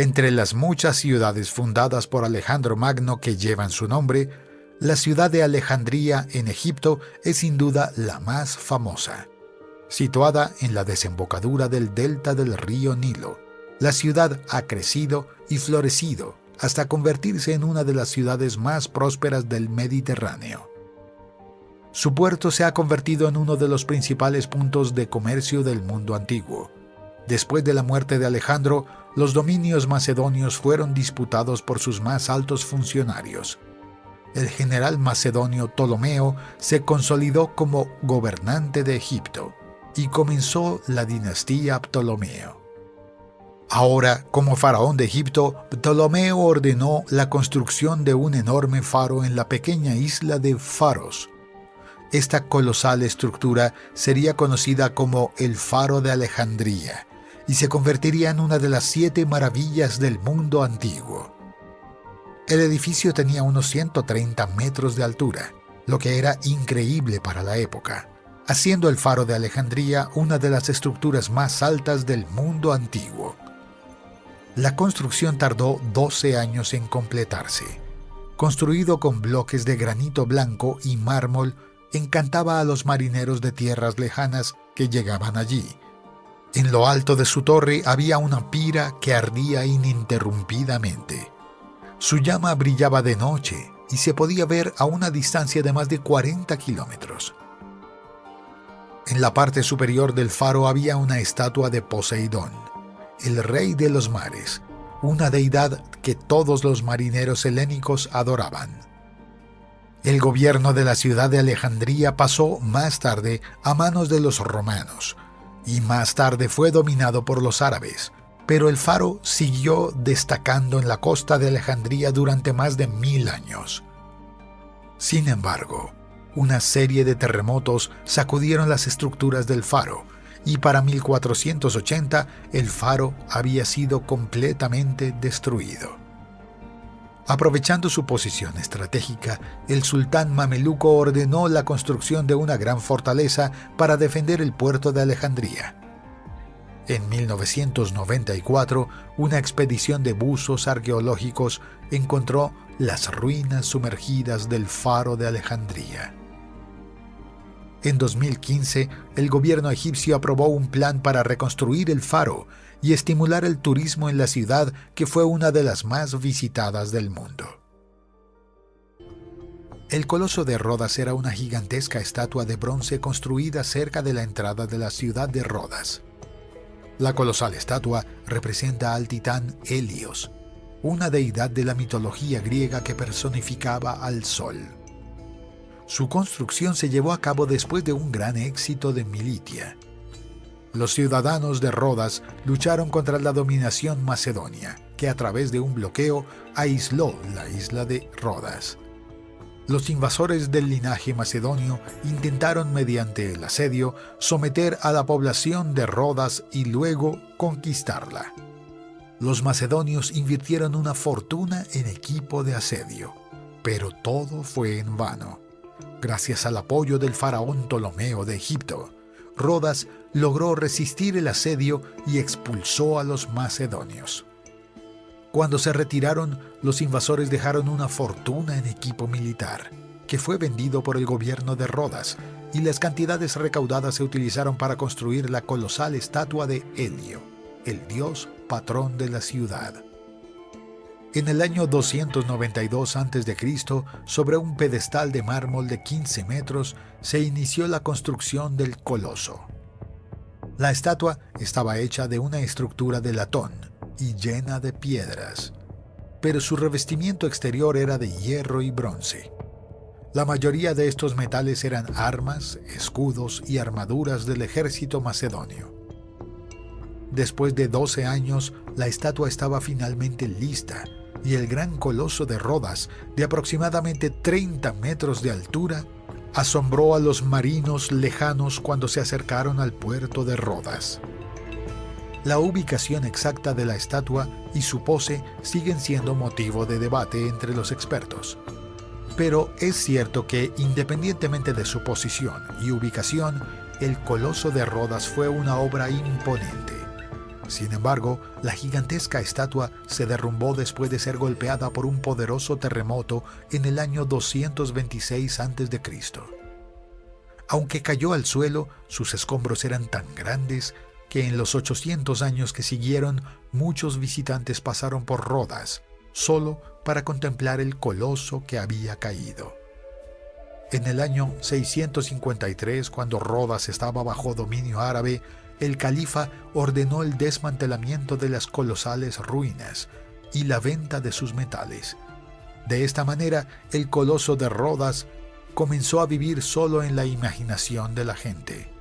Entre las muchas ciudades fundadas por Alejandro Magno que llevan su nombre, la ciudad de Alejandría en Egipto es sin duda la más famosa. Situada en la desembocadura del delta del río Nilo, la ciudad ha crecido y florecido hasta convertirse en una de las ciudades más prósperas del Mediterráneo. Su puerto se ha convertido en uno de los principales puntos de comercio del mundo antiguo. Después de la muerte de Alejandro, los dominios macedonios fueron disputados por sus más altos funcionarios. El general macedonio Ptolomeo se consolidó como gobernante de Egipto y comenzó la dinastía Ptolomeo. Ahora, como faraón de Egipto, Ptolomeo ordenó la construcción de un enorme faro en la pequeña isla de Faros. Esta colosal estructura sería conocida como el Faro de Alejandría y se convertiría en una de las 7 maravillas del mundo antiguo. El edificio tenía unos 130 metros de altura, lo que era increíble para la época, haciendo el Faro de Alejandría una de las estructuras más altas del mundo antiguo. La construcción tardó 12 años en completarse. Construido con bloques de granito blanco y mármol, encantaba a los marineros de tierras lejanas que llegaban allí. En lo alto de su torre había una pira que ardía ininterrumpidamente. Su llama brillaba de noche y se podía ver a una distancia de más de 40 kilómetros. En la parte superior del faro había una estatua de Poseidón, el rey de los mares, una deidad que todos los marineros helénicos adoraban. El gobierno de la ciudad de Alejandría pasó más tarde a manos de los romanos y más tarde fue dominado por los árabes, pero el faro siguió destacando en la costa de Alejandría durante más de 1000 años. Sin embargo, una serie de terremotos sacudieron las estructuras del faro y para 1480 el faro había sido completamente destruido. Aprovechando su posición estratégica, el sultán mameluco ordenó la construcción de una gran fortaleza para defender el puerto de Alejandría. En 1994, una expedición de buzos arqueológicos encontró las ruinas sumergidas del faro de Alejandría. En 2015, el gobierno egipcio aprobó un plan para reconstruir el faro y estimular el turismo en la ciudad, que fue una de las más visitadas del mundo. El Coloso de Rodas era una gigantesca estatua de bronce construida cerca de la entrada de la ciudad de Rodas. La colosal estatua representa al titán Helios, una deidad de la mitología griega que personificaba al sol. Su construcción se llevó a cabo después de un gran éxito de Militia. Los ciudadanos de Rodas lucharon contra la dominación macedonia, que a través de un bloqueo aisló la isla de Rodas. Los invasores del linaje macedonio intentaron mediante el asedio someter a la población de Rodas y luego conquistarla. Los macedonios invirtieron una fortuna en equipo de asedio, pero todo fue en vano. Gracias al apoyo del faraón Ptolomeo de Egipto, Rodas logró resistir el asedio y expulsó a los macedonios. Cuando se retiraron, los invasores dejaron una fortuna en equipo militar, que fue vendido por el gobierno de Rodas, y las cantidades recaudadas se utilizaron para construir la colosal estatua de Helio, el dios patrón de la ciudad. En el año 292 a.C., sobre un pedestal de mármol de 15 metros, se inició la construcción del coloso. La estatua estaba hecha de una estructura de latón y llena de piedras, pero su revestimiento exterior era de hierro y bronce. La mayoría de estos metales eran armas, escudos y armaduras del ejército macedonio. Después de 12 años, la estatua estaba finalmente lista, y el gran coloso de Rodas, de aproximadamente 30 metros de altura, asombró a los marinos lejanos cuando se acercaron al puerto de Rodas. La ubicación exacta de la estatua y su pose siguen siendo motivo de debate entre los expertos. Pero es cierto que, independientemente de su posición y ubicación, el Coloso de Rodas fue una obra imponente. Sin embargo, la gigantesca estatua se derrumbó después de ser golpeada por un poderoso terremoto en el año 226 a.C. Aunque cayó al suelo, sus escombros eran tan grandes que en los 800 años que siguieron, muchos visitantes pasaron por Rodas, solo para contemplar el coloso que había caído. En el año 653, cuando Rodas estaba bajo dominio árabe, el califa ordenó el desmantelamiento de las colosales ruinas y la venta de sus metales. De esta manera, el coloso de Rodas comenzó a vivir solo en la imaginación de la gente.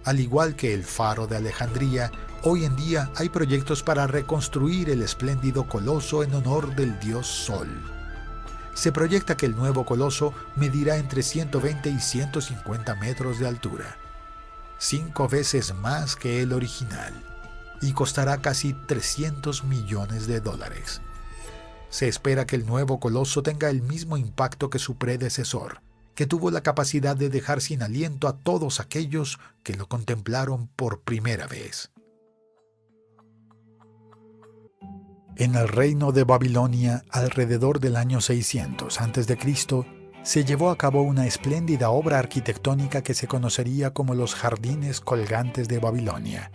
Al igual que el Faro de Alejandría, hoy en día hay proyectos para reconstruir el espléndido coloso en honor del dios Sol. Se proyecta que el nuevo coloso medirá entre 120 y 150 metros de altura, 5 veces más que el original, y costará casi $300 millones. Se espera que el nuevo coloso tenga el mismo impacto que su predecesor, que tuvo la capacidad de dejar sin aliento a todos aquellos que lo contemplaron por primera vez. En el reino de Babilonia, alrededor del año 600 a.C., se llevó a cabo una espléndida obra arquitectónica que se conocería como los Jardines Colgantes de Babilonia.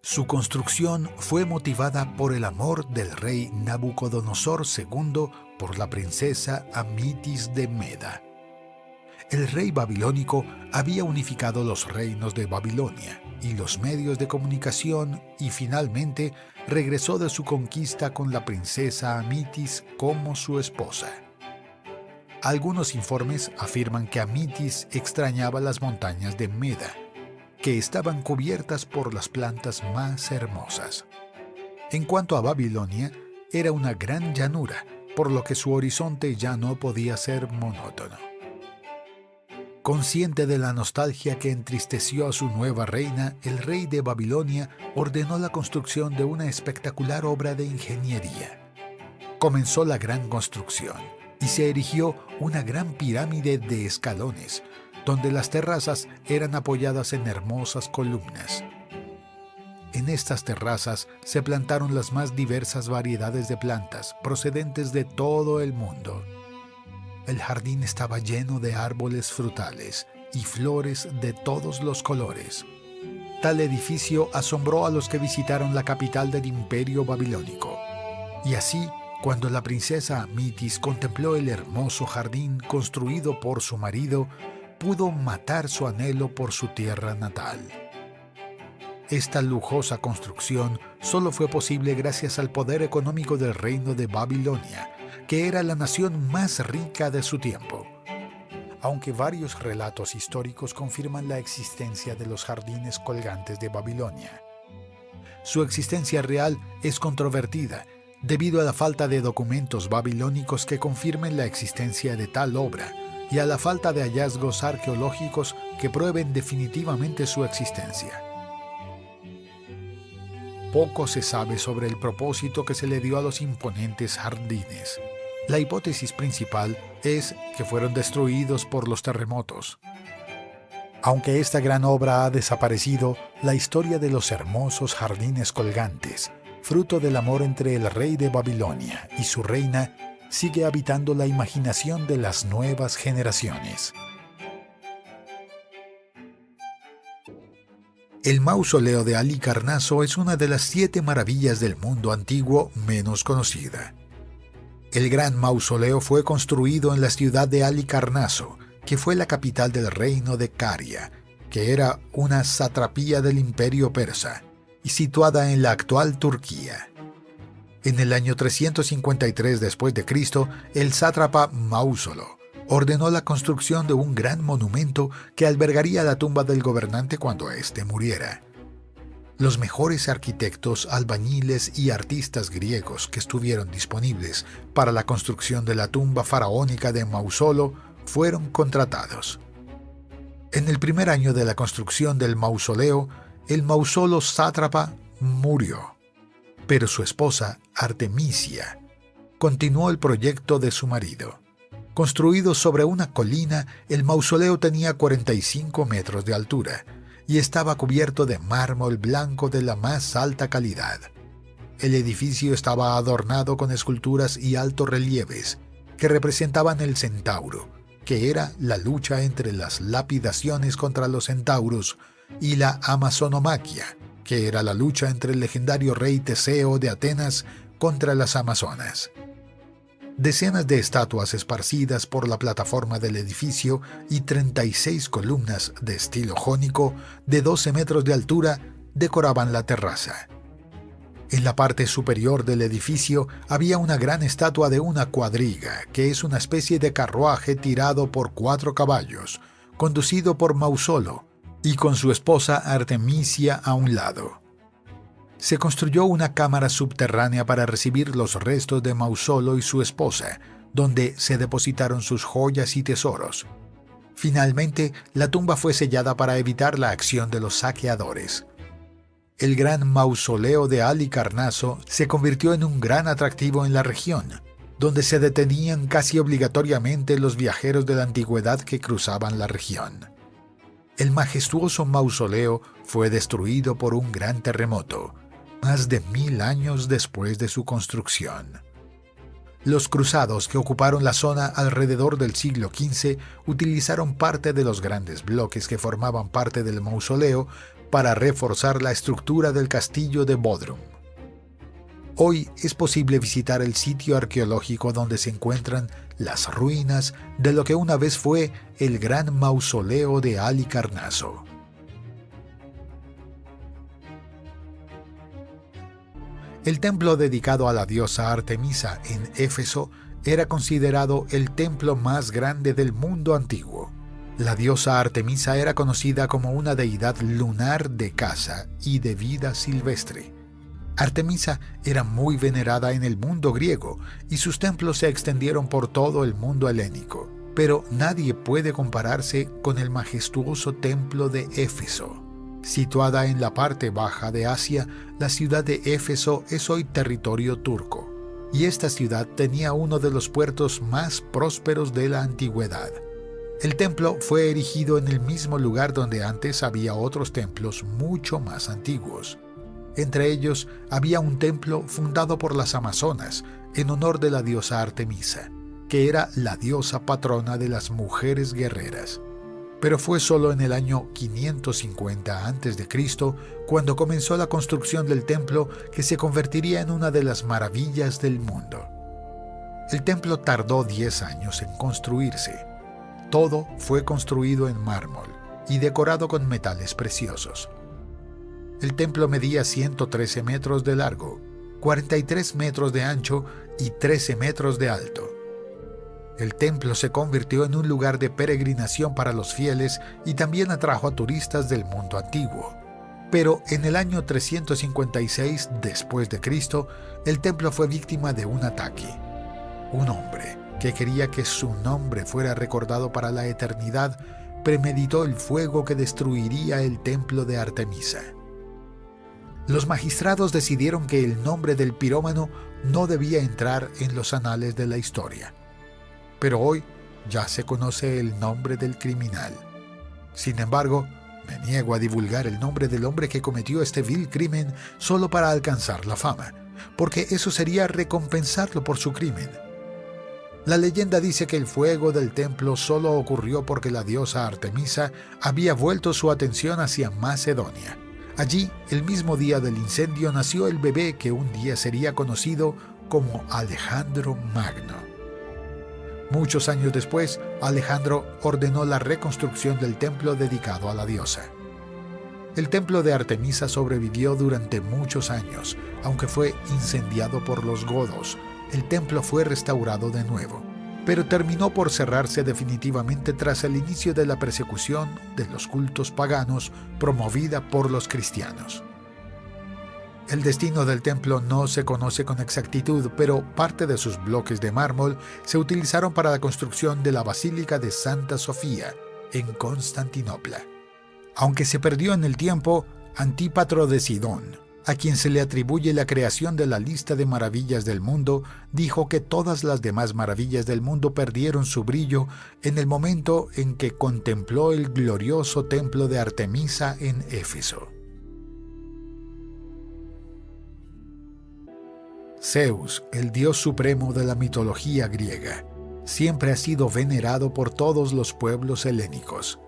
Su construcción fue motivada por el amor del rey Nabucodonosor II por la princesa Amitis de Meda. El rey babilónico había unificado los reinos de Babilonia y los medios de comunicación y finalmente regresó de su conquista con la princesa Amitis como su esposa. Algunos informes afirman que Amitis extrañaba las montañas de Meda, que estaban cubiertas por las plantas más hermosas. En cuanto a Babilonia, era una gran llanura, por lo que su horizonte ya no podía ser monótono. Consciente de la nostalgia que entristeció a su nueva reina, el rey de Babilonia ordenó la construcción de una espectacular obra de ingeniería. Comenzó la gran construcción y se erigió una gran pirámide de escalones, donde las terrazas eran apoyadas en hermosas columnas. En estas terrazas se plantaron las más diversas variedades de plantas procedentes de todo el mundo. El jardín estaba lleno de árboles frutales y flores de todos los colores. Tal edificio asombró a los que visitaron la capital del imperio babilónico. Y así, cuando la princesa Amitis contempló el hermoso jardín construido por su marido, pudo matar su anhelo por su tierra natal. Esta lujosa construcción solo fue posible gracias al poder económico del reino de Babilonia, que era la nación más rica de su tiempo. Aunque varios relatos históricos confirman la existencia de los jardines colgantes de Babilonia, su existencia real es controvertida debido a la falta de documentos babilónicos que confirmen la existencia de tal obra y a la falta de hallazgos arqueológicos que prueben definitivamente su existencia. Poco se sabe sobre el propósito que se le dio a los imponentes jardines. La hipótesis principal es que fueron destruidos por los terremotos. Aunque esta gran obra ha desaparecido, la historia de los hermosos jardines colgantes, fruto del amor entre el rey de Babilonia y su reina, sigue habitando la imaginación de las nuevas generaciones. El mausoleo de Halicarnaso es una de las 7 maravillas del mundo antiguo menos conocida. El gran mausoleo fue construido en la ciudad de Halicarnaso, que fue la capital del reino de Caria, que era una satrapía del imperio persa, y situada en la actual Turquía. En el año 353 después de Cristo, el sátrapa Mausolo ordenó la construcción de un gran monumento que albergaría la tumba del gobernante cuando éste muriera. Los mejores arquitectos, albañiles y artistas griegos que estuvieron disponibles para la construcción de la tumba faraónica de Mausolo fueron contratados. En el primer año de la construcción del mausoleo, el Mausolo sátrapa murió, pero su esposa, Artemisia, continuó el proyecto de su marido. Construido sobre una colina, el mausoleo tenía 45 metros de altura y estaba cubierto de mármol blanco de la más alta calidad. El edificio estaba adornado con esculturas y altos relieves que representaban el centauro, que era la lucha entre las lapidaciones contra los centauros, y la amazonomaquia, que era la lucha entre el legendario rey Teseo de Atenas contra las amazonas. Decenas de estatuas esparcidas por la plataforma del edificio y 36 columnas de estilo jónico de 12 metros de altura decoraban la terraza. En la parte superior del edificio había una gran estatua de una cuadriga, que es una especie de carruaje tirado por 4 caballos, conducido por Mausolo, y con su esposa Artemisia a un lado. Se construyó una cámara subterránea para recibir los restos de Mausolo y su esposa, donde se depositaron sus joyas y tesoros. Finalmente, la tumba fue sellada para evitar la acción de los saqueadores. El gran mausoleo de Halicarnaso se convirtió en un gran atractivo en la región, donde se detenían casi obligatoriamente los viajeros de la antigüedad que cruzaban la región. El majestuoso mausoleo fue destruido por un gran terremoto, más de 1000 años después de su construcción. Los cruzados que ocuparon la zona alrededor del siglo XV utilizaron parte de los grandes bloques que formaban parte del mausoleo para reforzar la estructura del castillo de Bodrum. Hoy es posible visitar el sitio arqueológico donde se encuentran las ruinas de lo que una vez fue el gran mausoleo de Halicarnaso. El templo dedicado a la diosa Artemisa en Éfeso era considerado el templo más grande del mundo antiguo. La diosa Artemisa era conocida como una deidad lunar de caza y de vida silvestre. Artemisa era muy venerada en el mundo griego y sus templos se extendieron por todo el mundo helénico, pero nadie puede compararse con el majestuoso templo de Éfeso. Situada en la parte baja de Asia, la ciudad de Éfeso es hoy territorio turco, y esta ciudad tenía uno de los puertos más prósperos de la antigüedad. El templo fue erigido en el mismo lugar donde antes había otros templos mucho más antiguos. Entre ellos había un templo fundado por las amazonas en honor de la diosa Artemisa, que era la diosa patrona de las mujeres guerreras. Pero fue solo en el año 550 a.C. cuando comenzó la construcción del templo, que se convertiría en una de las maravillas del mundo. El templo tardó 10 años en construirse. Todo fue construido en mármol y decorado con metales preciosos. El templo medía 113 metros de largo, 43 metros de ancho y 13 metros de alto. El templo se convirtió en un lugar de peregrinación para los fieles y también atrajo a turistas del mundo antiguo. Pero en el año 356 después de Cristo, el templo fue víctima de un ataque. Un hombre que quería que su nombre fuera recordado para la eternidad, premeditó el fuego que destruiría el templo de Artemisa. Los magistrados decidieron que el nombre del pirómano no debía entrar en los anales de la historia. Pero hoy ya se conoce el nombre del criminal. Sin embargo, me niego a divulgar el nombre del hombre que cometió este vil crimen solo para alcanzar la fama, porque eso sería recompensarlo por su crimen. La leyenda dice que el fuego del templo solo ocurrió porque la diosa Artemisa había vuelto su atención hacia Macedonia. Allí, el mismo día del incendio, nació el bebé que un día sería conocido como Alejandro Magno. Muchos años después, Alejandro ordenó la reconstrucción del templo dedicado a la diosa. El templo de Artemisa sobrevivió durante muchos años, aunque fue incendiado por los godos. El templo fue restaurado de nuevo, pero terminó por cerrarse definitivamente tras el inicio de la persecución de los cultos paganos promovida por los cristianos. El destino del templo no se conoce con exactitud, pero parte de sus bloques de mármol se utilizaron para la construcción de la Basílica de Santa Sofía en Constantinopla. Aunque se perdió en el tiempo, Antípatro de Sidón, a quien se le atribuye la creación de la lista de maravillas del mundo, dijo que todas las demás maravillas del mundo perdieron su brillo en el momento en que contempló el glorioso templo de Artemisa en Éfeso. Zeus, el dios supremo de la mitología griega, siempre ha sido venerado por todos los pueblos helénicos.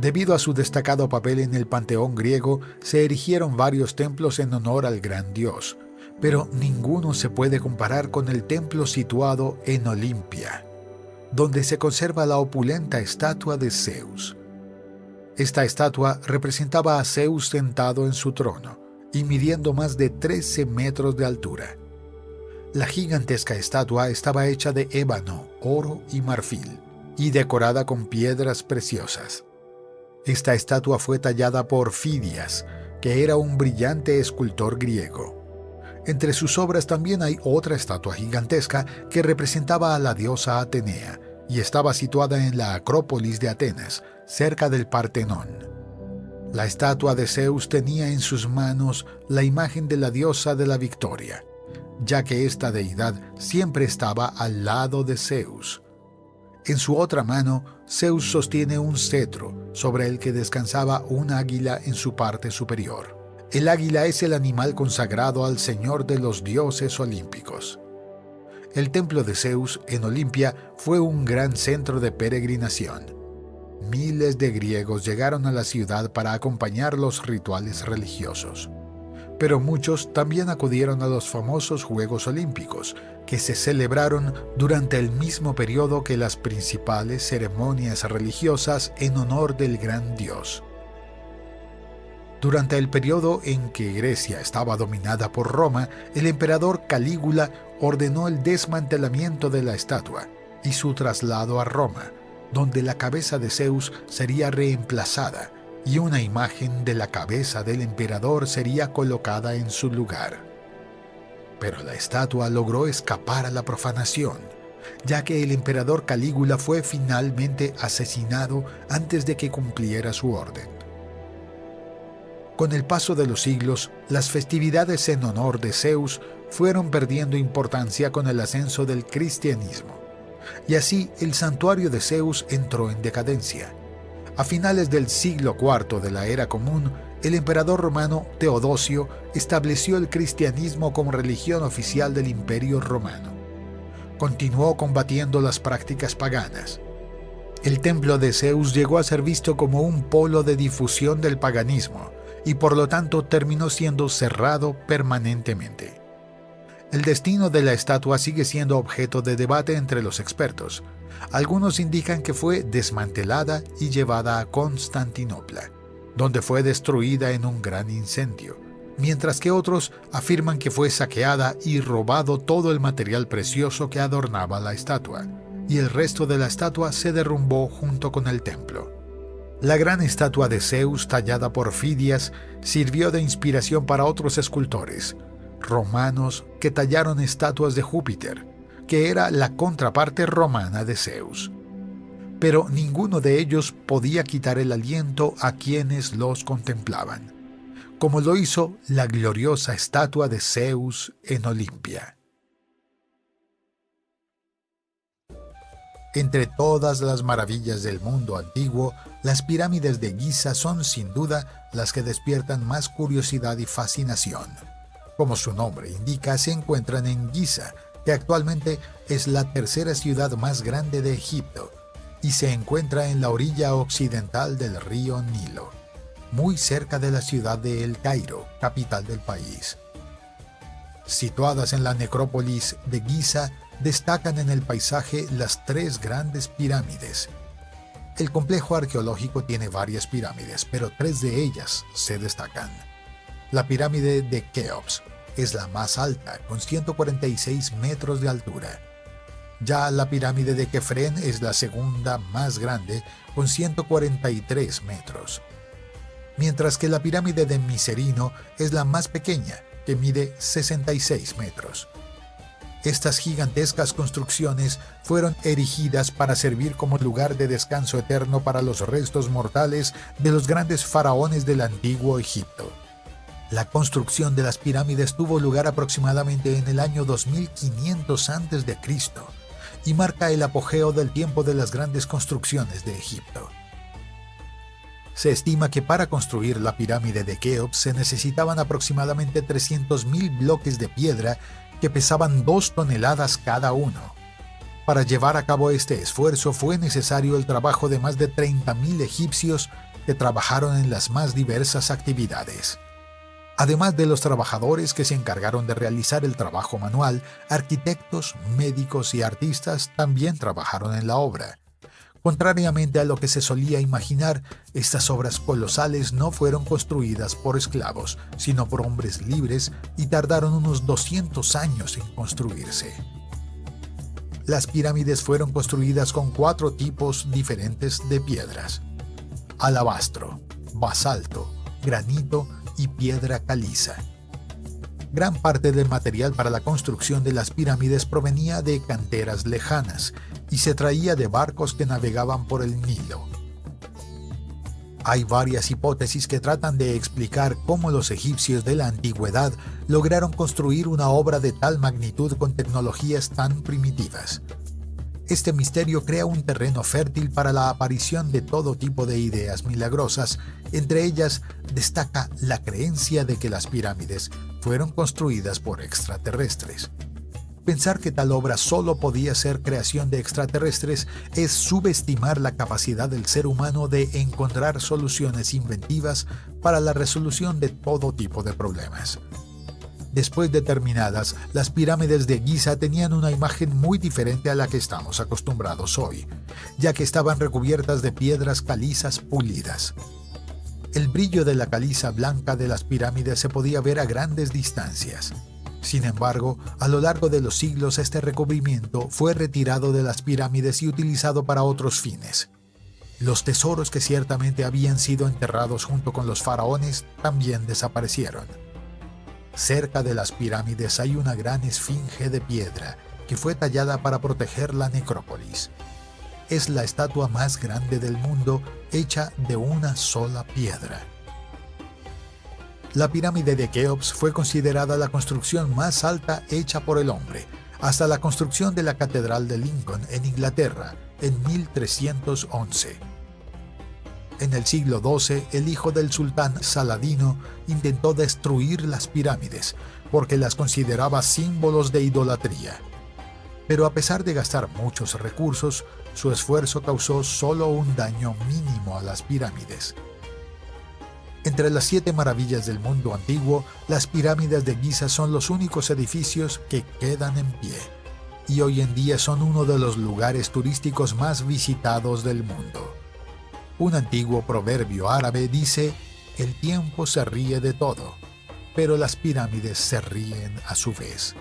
Debido a su destacado papel en el panteón griego, se erigieron varios templos en honor al gran dios, pero ninguno se puede comparar con el templo situado en Olimpia, donde se conserva la opulenta estatua de Zeus. Esta estatua representaba a Zeus sentado en su trono y midiendo más de 13 metros de altura. La gigantesca estatua estaba hecha de ébano, oro y marfil, y decorada con piedras preciosas. Esta estatua fue tallada por Fidias, que era un brillante escultor griego. Entre sus obras también hay otra estatua gigantesca que representaba a la diosa Atenea y estaba situada en la Acrópolis de Atenas, cerca del Partenón. La estatua de Zeus tenía en sus manos la imagen de la diosa de la victoria, ya que esta deidad siempre estaba al lado de Zeus. En su otra mano, Zeus sostiene un cetro sobre el que descansaba un águila en su parte superior. El águila es el animal consagrado al señor de los dioses olímpicos. El templo de Zeus en Olimpia fue un gran centro de peregrinación. Miles de griegos llegaron a la ciudad para acompañar los rituales religiosos. Pero muchos también acudieron a los famosos Juegos Olímpicos, que se celebraron durante el mismo periodo que las principales ceremonias religiosas en honor del gran dios. Durante el periodo en que Grecia estaba dominada por Roma, el emperador Calígula ordenó el desmantelamiento de la estatua y su traslado a Roma, donde la cabeza de Zeus sería reemplazada y una imagen de la cabeza del emperador sería colocada en su lugar. Pero la estatua logró escapar a la profanación, ya que el emperador Calígula fue finalmente asesinado antes de que cumpliera su orden. Con el paso de los siglos, las festividades en honor de Zeus fueron perdiendo importancia con el ascenso del cristianismo, y así el santuario de Zeus entró en decadencia. A finales del siglo IV de la Era Común, el emperador romano Teodosio estableció el cristianismo como religión oficial del Imperio Romano. Continuó combatiendo las prácticas paganas. El templo de Zeus llegó a ser visto como un polo de difusión del paganismo y por lo tanto terminó siendo cerrado permanentemente. El destino de la estatua sigue siendo objeto de debate entre los expertos. Algunos indican que fue desmantelada y llevada a Constantinopla, donde fue destruida en un gran incendio, mientras que otros afirman que fue saqueada y robado todo el material precioso que adornaba la estatua, y el resto de la estatua se derrumbó junto con el templo. La gran estatua de Zeus tallada por Fidias sirvió de inspiración para otros escultores romanos que tallaron estatuas de Júpiter, que era la contraparte romana de Zeus. Pero ninguno de ellos podía quitar el aliento a quienes los contemplaban, como lo hizo la gloriosa estatua de Zeus en Olimpia. Entre todas las maravillas del mundo antiguo, las pirámides de Giza son sin duda las que despiertan más curiosidad y fascinación. Como su nombre indica, se encuentran en Giza, que actualmente es la tercera ciudad más grande de Egipto, y se encuentra en la orilla occidental del río Nilo, muy cerca de la ciudad de El Cairo, capital del país. Situadas en la necrópolis de Giza, destacan en el paisaje las tres grandes pirámides. El complejo arqueológico tiene varias pirámides, pero tres de ellas se destacan. La pirámide de Keops es la más alta, con 146 metros de altura. Ya la pirámide de Kefren es la segunda más grande, con 143 metros. Mientras que la pirámide de Micerino es la más pequeña, que mide 66 metros. Estas gigantescas construcciones fueron erigidas para servir como lugar de descanso eterno para los restos mortales de los grandes faraones del antiguo Egipto. La construcción de las pirámides tuvo lugar aproximadamente en el año 2500 a.C. y marca el apogeo del tiempo de las grandes construcciones de Egipto. Se estima que para construir la pirámide de Keops se necesitaban aproximadamente 300.000 bloques de piedra que pesaban 2 toneladas cada uno. Para llevar a cabo este esfuerzo fue necesario el trabajo de más de 30.000 egipcios que trabajaron en las más diversas actividades. Además de los trabajadores que se encargaron de realizar el trabajo manual, arquitectos, médicos y artistas también trabajaron en la obra. Contrariamente a lo que se solía imaginar, estas obras colosales no fueron construidas por esclavos, sino por hombres libres y tardaron unos 200 años en construirse. Las pirámides fueron construidas con 4 tipos diferentes de piedras: alabastro, basalto, granito y piedra caliza. Gran parte del material para la construcción de las pirámides provenía de canteras lejanas y se traía de barcos que navegaban por el Nilo. Hay varias hipótesis que tratan de explicar cómo los egipcios de la antigüedad lograron construir una obra de tal magnitud con tecnologías tan primitivas. Este misterio crea un terreno fértil para la aparición de todo tipo de ideas milagrosas. Entre ellas destaca la creencia de que las pirámides fueron construidas por extraterrestres. Pensar que tal obra solo podía ser creación de extraterrestres es subestimar la capacidad del ser humano de encontrar soluciones inventivas para la resolución de todo tipo de problemas. Después de terminadas, las pirámides de Giza tenían una imagen muy diferente a la que estamos acostumbrados hoy, ya que estaban recubiertas de piedras calizas pulidas. El brillo de la caliza blanca de las pirámides se podía ver a grandes distancias. Sin embargo, a lo largo de los siglos este recubrimiento fue retirado de las pirámides y utilizado para otros fines. Los tesoros que ciertamente habían sido enterrados junto con los faraones también desaparecieron. Cerca de las pirámides hay una gran esfinge de piedra que fue tallada para proteger la necrópolis. Es la estatua más grande del mundo hecha de una sola piedra. La pirámide de Keops fue considerada la construcción más alta hecha por el hombre, hasta la construcción de la Catedral de Lincoln en Inglaterra en 1311. En el siglo XII, el hijo del sultán Saladino intentó destruir las pirámides porque las consideraba símbolos de idolatría. Pero a pesar de gastar muchos recursos, su esfuerzo causó solo un daño mínimo a las pirámides. Entre las 7 maravillas del mundo antiguo, las pirámides de Giza son los únicos edificios que quedan en pie, y hoy en día son uno de los lugares turísticos más visitados del mundo. Un antiguo proverbio árabe dice: "El tiempo se ríe de todo, pero las pirámides se ríen a su vez".